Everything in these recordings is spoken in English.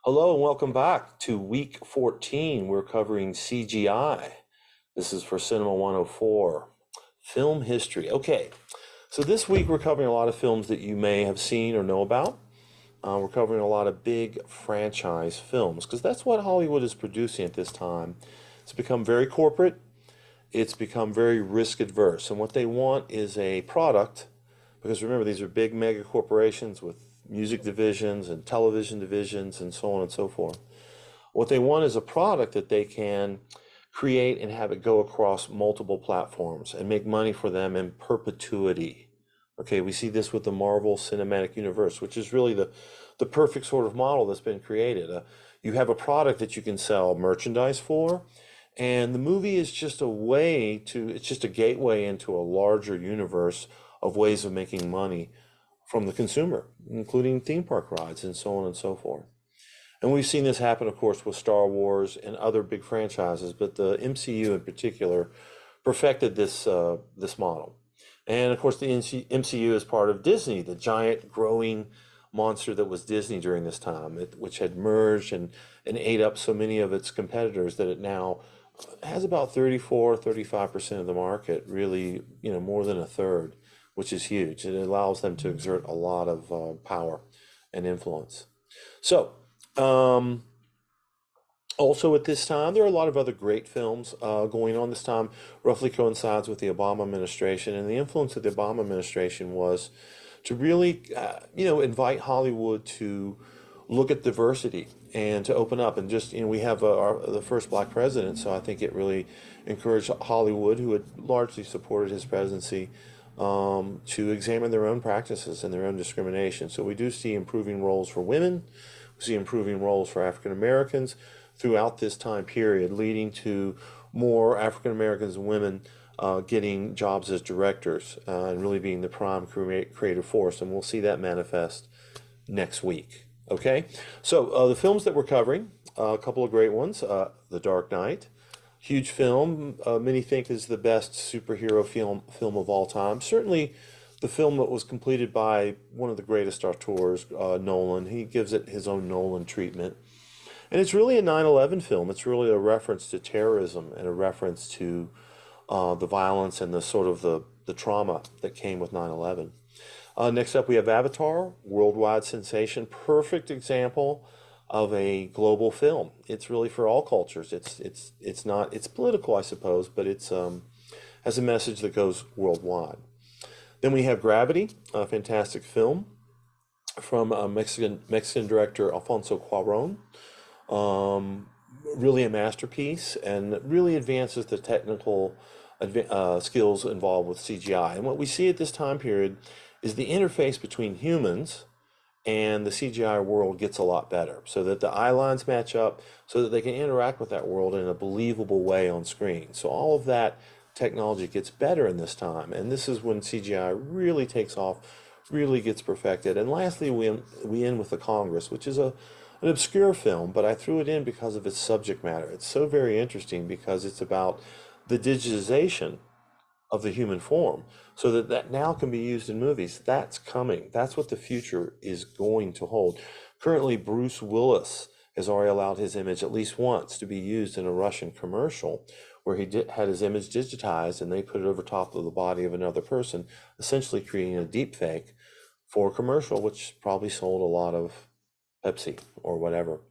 Hello and welcome back to week 14. We're covering CGI. This is for Cinema 104, film history. Okay, so this week we're covering a lot of films that you may have seen or know about. We're covering a lot of big franchise films because that's what Hollywood is producing at this time. It's become very corporate, it's become very risk adverse, and what they want is a product because remember, these are big mega corporations with music divisions and television divisions and so on and so forth. What they want is a product that they can create and have it go across multiple platforms and make money for them in perpetuity. Okay, we see this with the Marvel Cinematic Universe, which is really the perfect sort of model that's been created. You have a product that you can sell merchandise for, and the movie is just a way to, it's just a gateway into a larger universe of ways of making money from the consumer, including theme park rides and so on and so forth. And we've seen this happen, of course, with Star Wars and other big franchises, but the MCU in particular perfected this model. And of course, the MCU is part of Disney, the giant growing monster that was Disney during this time, which had merged and ate up so many of its competitors that it now has about 35% of the market, really, more than a third, which is huge. It allows them to exert a lot of power and influence. So, also at this time, there are a lot of other great films going on. This time roughly coincides with the Obama administration, and the influence of the Obama administration was to really, invite Hollywood to look at diversity and to open up and just, we have the first black president, so I think it really encouraged Hollywood, who had largely supported his presidency, to examine their own practices and their own discrimination. So we do see improving roles for women, we see improving roles for African Americans throughout this time period, leading to more African Americans and women getting jobs as directors and really being the prime creative force. And we'll see that manifest next week. Okay, so the films that we're covering, a couple of great ones. The Dark Knight, huge film. Many think is the best superhero film of all time. Certainly the film that was completed by one of the greatest auteurs, Nolan. He gives it his own Nolan treatment. And it's really a 9/11 film. It's really a reference to terrorism and a reference to the violence and the sort of the trauma that came with 9/11. Next up, we have Avatar, worldwide sensation. Perfect example of a global film. It's really for all cultures. It's political, I suppose, but it's has a message that goes worldwide. Then we have Gravity, a fantastic film from Mexican director Alfonso Cuarón. Really a masterpiece and really advances the technical skills involved with CGI. And what we see at this time period is the interface between humans and the CGI world gets a lot better so that the eye lines match up so that they can interact with that world in a believable way on screen. So all of that technology gets better in this time, and this is when CGI really takes off, really gets perfected. And lastly, we end with The Congress, which is an obscure film, but I threw it in because of its subject matter. It's so very interesting because it's about the digitization of the human form so that now can be used in movies. That's coming. That's what the future is going to hold. Currently, Bruce Willis has already allowed his image at least once to be used in a Russian commercial where he had his image digitized and they put it over top of the body of another person, essentially creating a deep fake for a commercial, which probably sold a lot of Pepsi or whatever.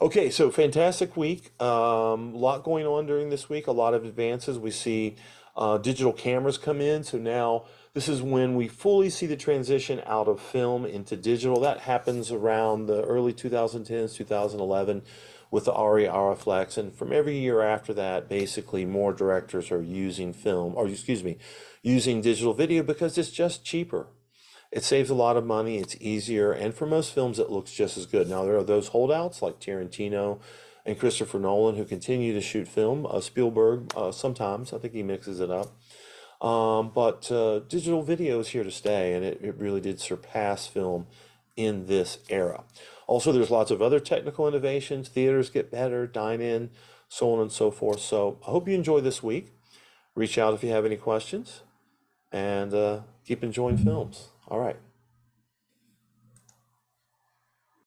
Okay, so fantastic week. A lot going on during this week, a lot of advances. We see digital cameras come in. So now this is when we fully see the transition out of film into digital. That happens around the early 2010s, 2011 with the ARRI Arriflex. And from every year after that, basically more directors are using using digital video because it's just cheaper. It saves a lot of money, it's easier, and for most films it looks just as good. Now there are those holdouts like Tarantino and Christopher Nolan who continue to shoot film. Spielberg, sometimes, I think he mixes it up. But digital video is here to stay, and it really did surpass film in this era. Also, there's lots of other technical innovations. Theaters get better, dine-in, so on and so forth. So I hope you enjoy this week. Reach out if you have any questions, and keep enjoying films. All right.